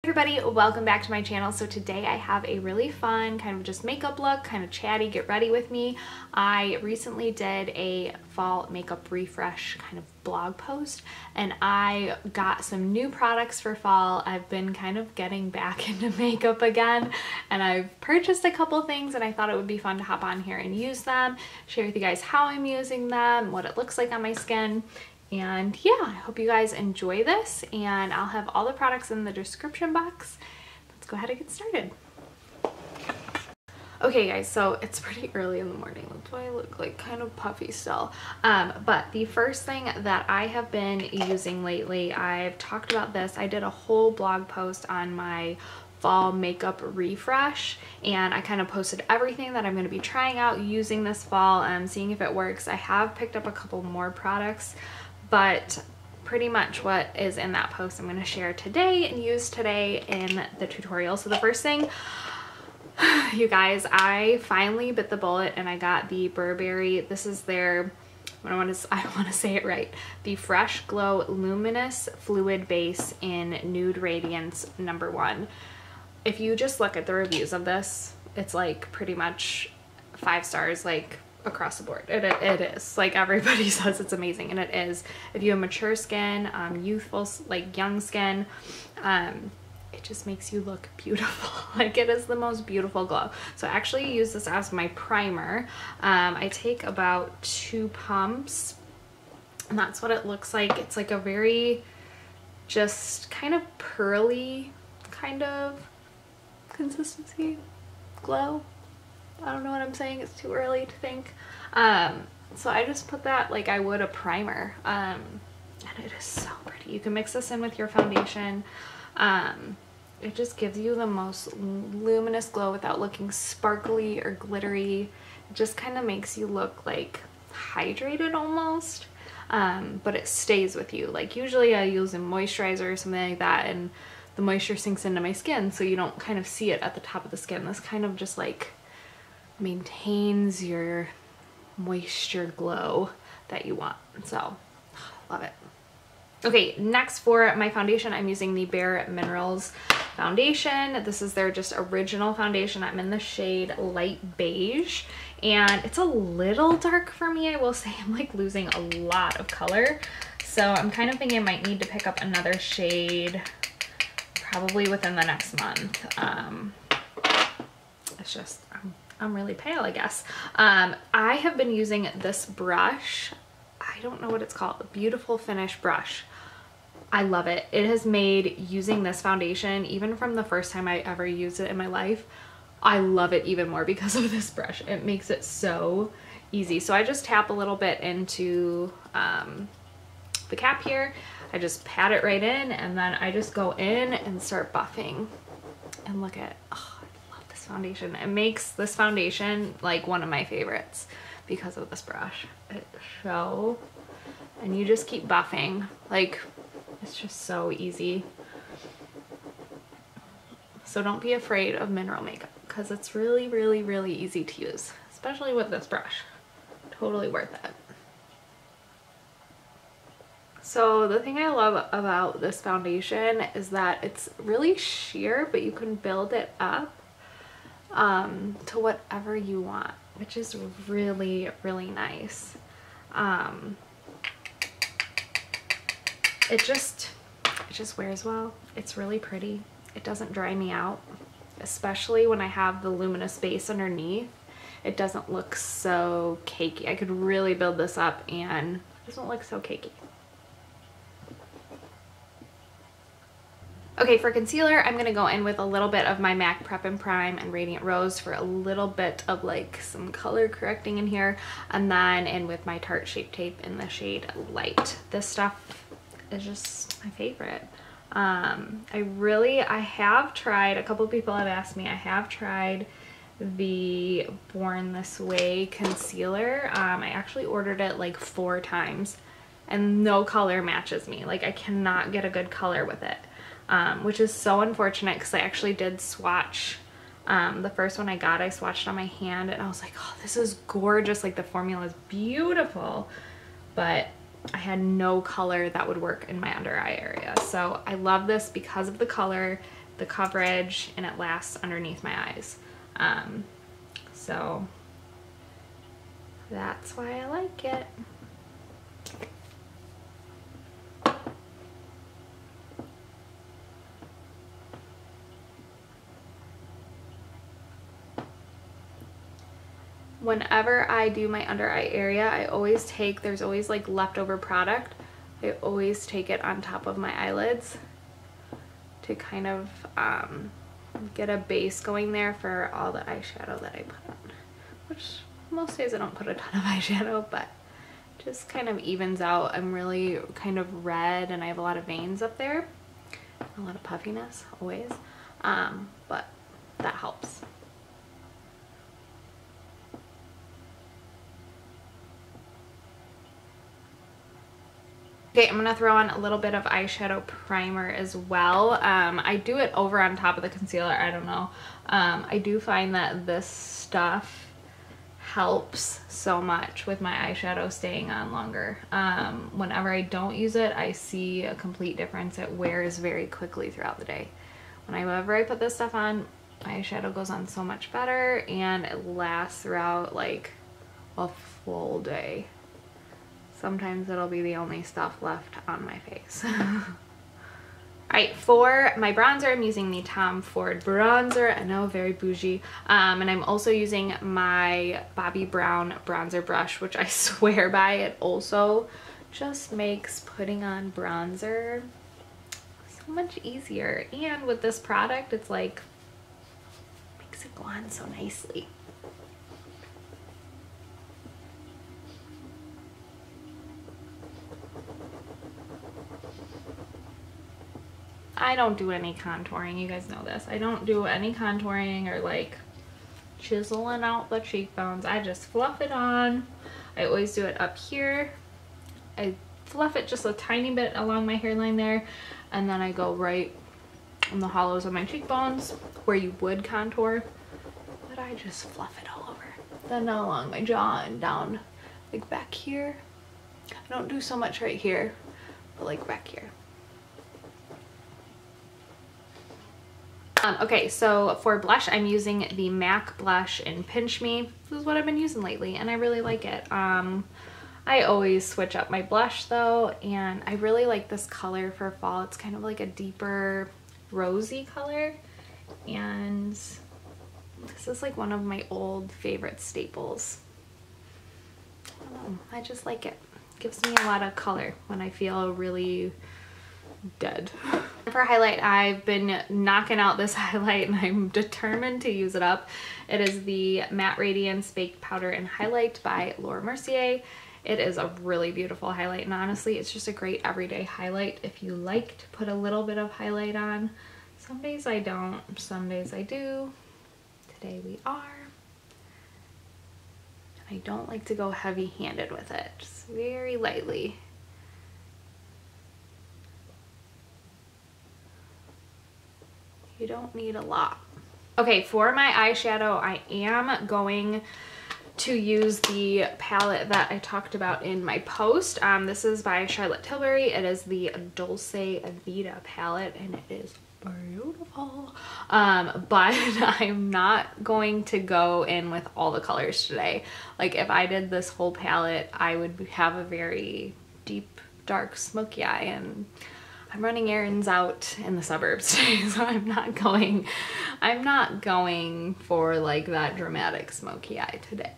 Everybody, welcome back to my channel. So today I have a really fun kind of just makeup look, kind of chatty, get ready with me. I recently did a fall makeup refresh kind of blog post and I got some new products for fall. I've been kind of getting back into makeup again and I've purchased a couple things and I thought it would be fun to hop on here and use them, share with you guys how I'm using them, what it looks like on my skin. And yeah, I hope you guys enjoy this and I'll have all the products in the description box. Let's go ahead and get started. Okay guys, so it's pretty early in the morning. That's why I look like kind of puffy still. But the first thing that I have been using lately, I've talked about this. I did a whole blog post on my fall makeup refresh and I kind of posted everything that I'm going to be trying out using this fall and seeing if it works. I have picked up a couple more products, but pretty much what is in that post I'm going to share today and use today in the tutorial. So the first thing, you guys, I finally bit the bullet and I got the Burberry, this is their, I want to say it right, the Fresh Glow Luminous Fluid Base in Nude Radiance #1. If you just look at the reviews of this, it's like pretty much 5 stars, like across the board. It is like everybody says it's amazing, and it is. If you have mature skin, youthful, like young skin, it just makes you look beautiful. Like it is the most beautiful glow. So I actually use this as my primer. I take about 2 pumps and that's what it looks like. It's like a very just kind of pearly kind of consistency glow. I don't know what I'm saying, it's too early to think. So I just put that like I would a primer, and it is so pretty. You can mix this in with your foundation. It just gives you the most luminous glow without looking sparkly or glittery. It just kind of makes you look like hydrated almost, but it stays with you. Like usually I use a moisturizer or something like that and the moisture sinks into my skin so you don't kind of see it at the top of the skin. This kind of just like maintains your moisture glow that you want. So love it. Okay, next for my foundation, I'm using the Bare Minerals foundation. This is their just original foundation. I'm in the shade Light Beige and it's a little dark for me. I will say I'm like losing a lot of color. So I'm kind of thinking I might need to pick up another shade probably within the next month. It's just, I'm really pale, I guess. I have been using this brush. I don't know what it's called. Beautiful Finish brush. I love it. It has made using this foundation, even from the first time I ever used it in my life, I love it even more because of this brush. It makes it so easy. So I just tap a little bit into the cap here. I just pat it right in and then I just go in and start buffing. And look at, oh, I love this foundation. It makes this foundation like one of my favorites because of this brush. It's so, and you just keep buffing. Like, it's just so easy. So don't be afraid of mineral makeup because it's really, really, really easy to use, especially with this brush. Totally worth it. So the thing I love about this foundation is that it's really sheer, but you can build it up to whatever you want, which is really, really nice. It just wears well. It's really pretty. It doesn't dry me out, especially when I have the luminous base underneath. It doesn't look so cakey. I could really build this up and it doesn't look so cakey. Okay, for concealer, I'm gonna go in with a little bit of my MAC Prep and Prime and Radiant Rose for a little bit of like some color correcting in here, and then in with my Tarte Shape Tape in the shade Light. This stuff is just my favorite. I have tried, a couple people have asked me, I have tried the Born This Way concealer. I actually ordered it like 4 times and no color matches me. Like I cannot get a good color with it. Which is so unfortunate because I actually did swatch the first one I got. I swatched on my hand and I was like, oh, this is gorgeous. Like the formula is beautiful, but I had no color that would work in my under eye area. So I love this because of the color. the coverage, and it lasts underneath my eyes. So that's why I like it. Whenever I do my under eye area, I always take, there's always like leftover product, I always take it on top of my eyelids to kind of get a base going there for all the eyeshadow that I put on. Which most days I don't put a ton of eyeshadow, but just kind of evens out. I'm really kind of red and I have a lot of veins up there. A lot of puffiness, always. But that helps. Okay, I'm gonna throw on a little bit of eyeshadow primer as well. I do it over on top of the concealer, I don't know. I do find that this stuff helps so much with my eyeshadow staying on longer. Whenever I don't use it, I see a complete difference. It wears very quickly throughout the day. Whenever I put this stuff on, my eyeshadow goes on so much better and it lasts throughout like a full day. Sometimes it'll be the only stuff left on my face. Alright, for my bronzer, I'm using the Tom Ford bronzer. I know, very bougie. And I'm also using my Bobbi Brown bronzer brush, which I swear by. It also just makes putting on bronzer so much easier. And with this product, it's like, makes it go on so nicely. I don't do any contouring, you guys know this. I don't do any contouring or like chiseling out the cheekbones. I just fluff it on. I always do it up here. I fluff it just a tiny bit along my hairline there, and then I go right in the hollows of my cheekbones where you would contour, but I just fluff it all over. Then along my jaw and down like back here. I don't do so much right here, but like back here. Okay, so for blush, I'm using the MAC blush in Pinch Me. This is what I've been using lately, and I really like it. I always switch up my blush though, and I really like this color for fall. It's kind of like a deeper rosy color, and this is like one of my old favorite staples. I don't know, I just like it. It gives me a lot of color when I feel really dead. For highlight, I've been knocking out this highlight and I'm determined to use it up. It is the Matte Radiance Baked Powder and Highlight by Laura Mercier. It is a really beautiful highlight, and honestly, it's just a great everyday highlight if you like to put a little bit of highlight on. Some days I don't, some days I do. Today we are. I don't like to go heavy-handed with it, just very lightly. You don't need a lot. Okay, for my eyeshadow, I am going to use the palette that I talked about in my post. This is by Charlotte Tilbury. It is the Dulce Vita palette, and it is beautiful. But I'm not going to go in with all the colors today. Like, if I did this whole palette, I would have a very deep, dark, smoky eye, and I'm running errands out in the suburbs today, so I'm not going for like that dramatic smoky eye today.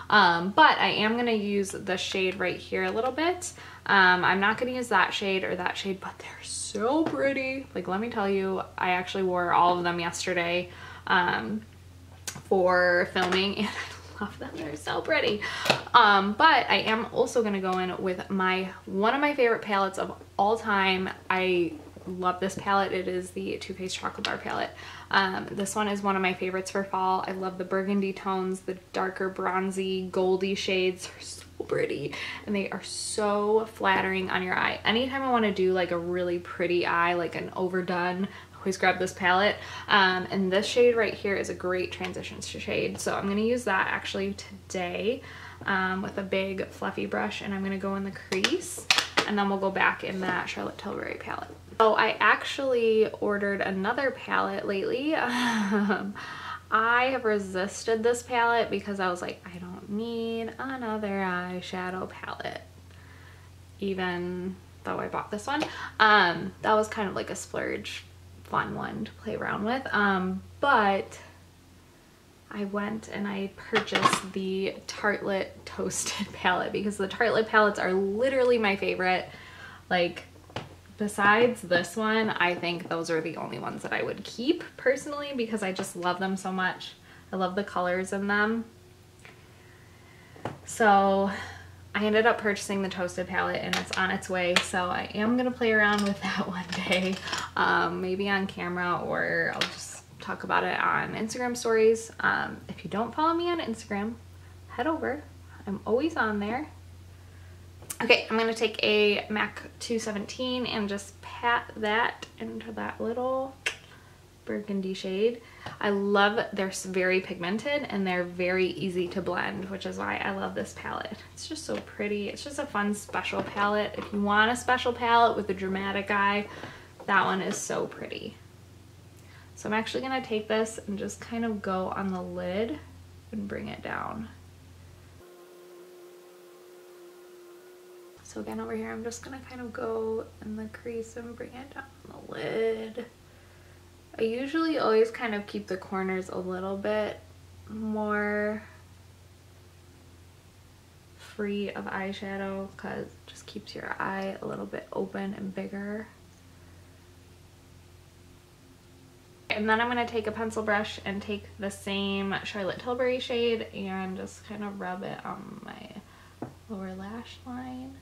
But I am gonna use the shade right here a little bit. I'm not gonna use that shade or that shade, but they're so pretty. Like, let me tell you, I actually wore all of them yesterday for filming, and I love them. They're so pretty. But I am also gonna go in with one of my favorite palettes of all time. I love this palette. It is the Too Faced Chocolate Bar palette. This one is one of my favorites for fall. I love the burgundy tones. The darker bronzy goldy shades are so pretty, and they are so flattering on your eye. Anytime I want to do like a really pretty eye, like an overdone, I always grab this palette. And this shade right here is a great transition shade, so I'm going to use that actually today with a big fluffy brush, and I'm going to go in the crease, and then we'll go back in that Charlotte Tilbury palette. So I actually ordered another palette lately. I have resisted this palette because I was like, I don't need another eyeshadow palette, even though I bought this one. That was kind of like a splurge fun one to play around with. But I went and I purchased the Tartelette Toasted palette because the Tartelette palettes are literally my favorite. Like, besides this one, I think those are the only ones that I would keep personally because I just love them so much. I love the colors in them. So I ended up purchasing the Toasted palette and it's on its way. So I am going to play around with that one day, maybe on camera, or I'll just talk about it on Instagram stories. If you don't follow me on Instagram, head over. I'm always on there. Okay, I'm going to take a MAC 217 and just pat that into that little burgundy shade. I love, they're very pigmented and they're very easy to blend, which is why I love this palette. It's just so pretty. It's just a fun special palette. If you want a special palette with a dramatic eye, that one is so pretty. So I'm actually going to take this and just kind of go on the lid and bring it down. So again, over here, I'm just gonna kind of go in the crease and bring it down on the lid. I usually always kind of keep the corners a little bit more free of eyeshadow because it just keeps your eye a little bit open and bigger. And then I'm gonna take a pencil brush and take the same Charlotte Tilbury shade and just kind of rub it on my lower lash line.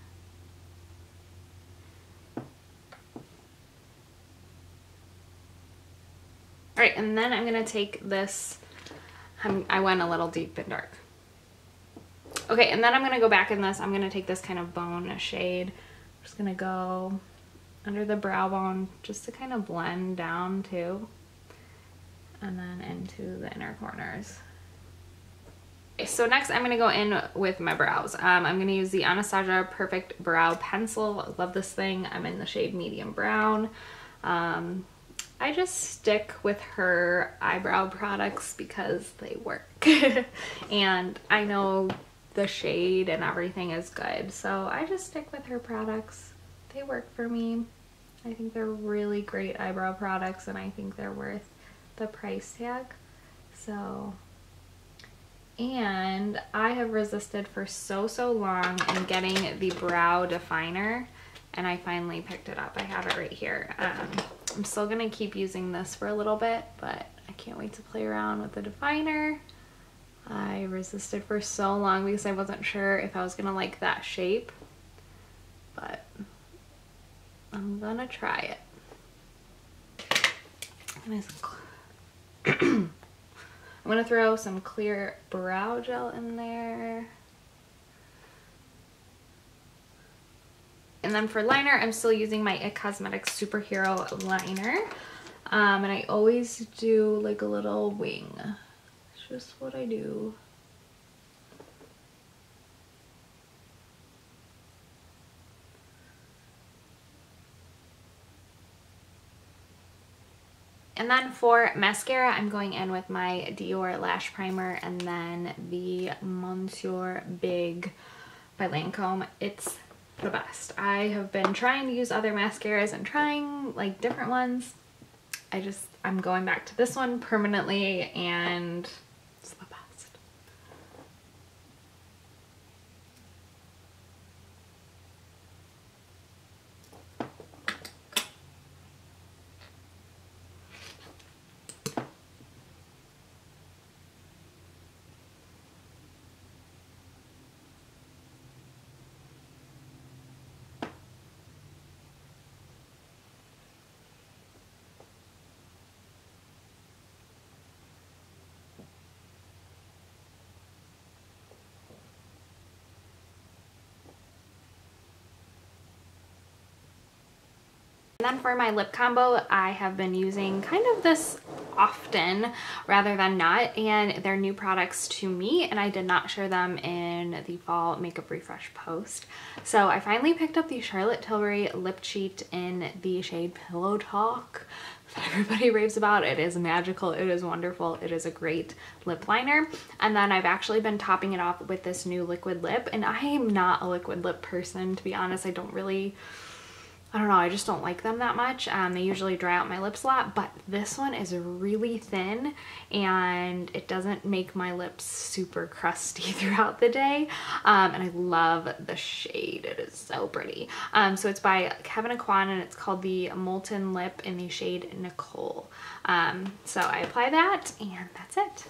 All right, and then I'm gonna take this, I went a little deep and dark. Okay, and then I'm gonna go back in this, I'm gonna take this kind of bone shade. I'm just gonna go under the brow bone just to kind of blend down too. And then into the inner corners. Okay, so next I'm gonna go in with my brows. I'm gonna use the Anastasia Perfect Brow Pencil. I love this thing. I'm in the shade medium brown. I just stick with her eyebrow products because they work. And I know the shade and everything is good, so I just stick with her products. They work for me. I think they're really great eyebrow products and I think they're worth the price tag. So, and I have resisted for so long in getting the brow definer, and I finally picked it up. I have it right here. I'm still gonna keep using this for a little bit, but I can't wait to play around with the definer. I resisted for so long because I wasn't sure if I was gonna like that shape, but I'm gonna try it. I'm gonna throw some clear brow gel in there. And then for liner, I'm still using my It Cosmetics Superhero liner. And I always do like a little wing. It's just what I do. And then for mascara, I'm going in with my Dior Lash Primer and then the Monsieur Big by Lancome. It's the best. I have been trying to use other mascaras and trying like different ones. I'm going back to this one permanently and it's the best. And then for my lip combo, I have been using kind of this often rather than not, and they're new products to me, and I did not share them in the fall makeup refresh post. So I finally picked up the Charlotte Tilbury lip cheat in the shade Pillow Talk that everybody raves about. It is magical, it is wonderful, it is a great lip liner. And then I've actually been topping it off with this new liquid lip, and I am not a liquid lip person, to be honest. I don't know, I just don't like them that much. They usually dry out my lips a lot, but this one is really thin and it doesn't make my lips super crusty throughout the day. And I love the shade, it is so pretty. So it's by Kevin Aquan and it's called the Molten Lip in the shade Nicole. So I apply that and that's it.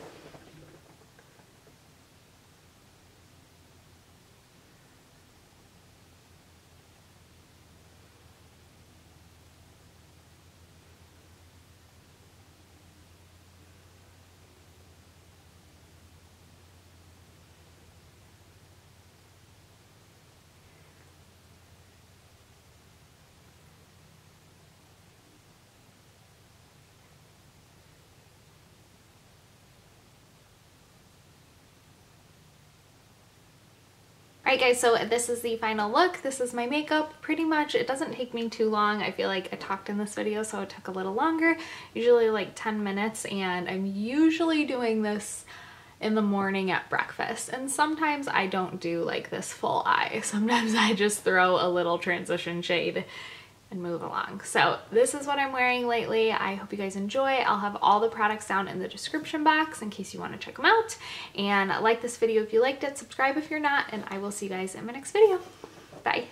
Alright guys, so this is the final look. This is my makeup pretty much. It doesn't take me too long. I feel like I talked in this video, so it took a little longer, usually like 10 minutes, and I'm usually doing this in the morning at breakfast. And sometimes I don't do like this full eye. Sometimes I just throw a little transition shade and move along. So this is what I'm wearing lately. I hope you guys enjoy. I'll have all the products down in the description box in case you want to check them out. And like this video if you liked it, subscribe if you're not, and I will see you guys in my next video. Bye.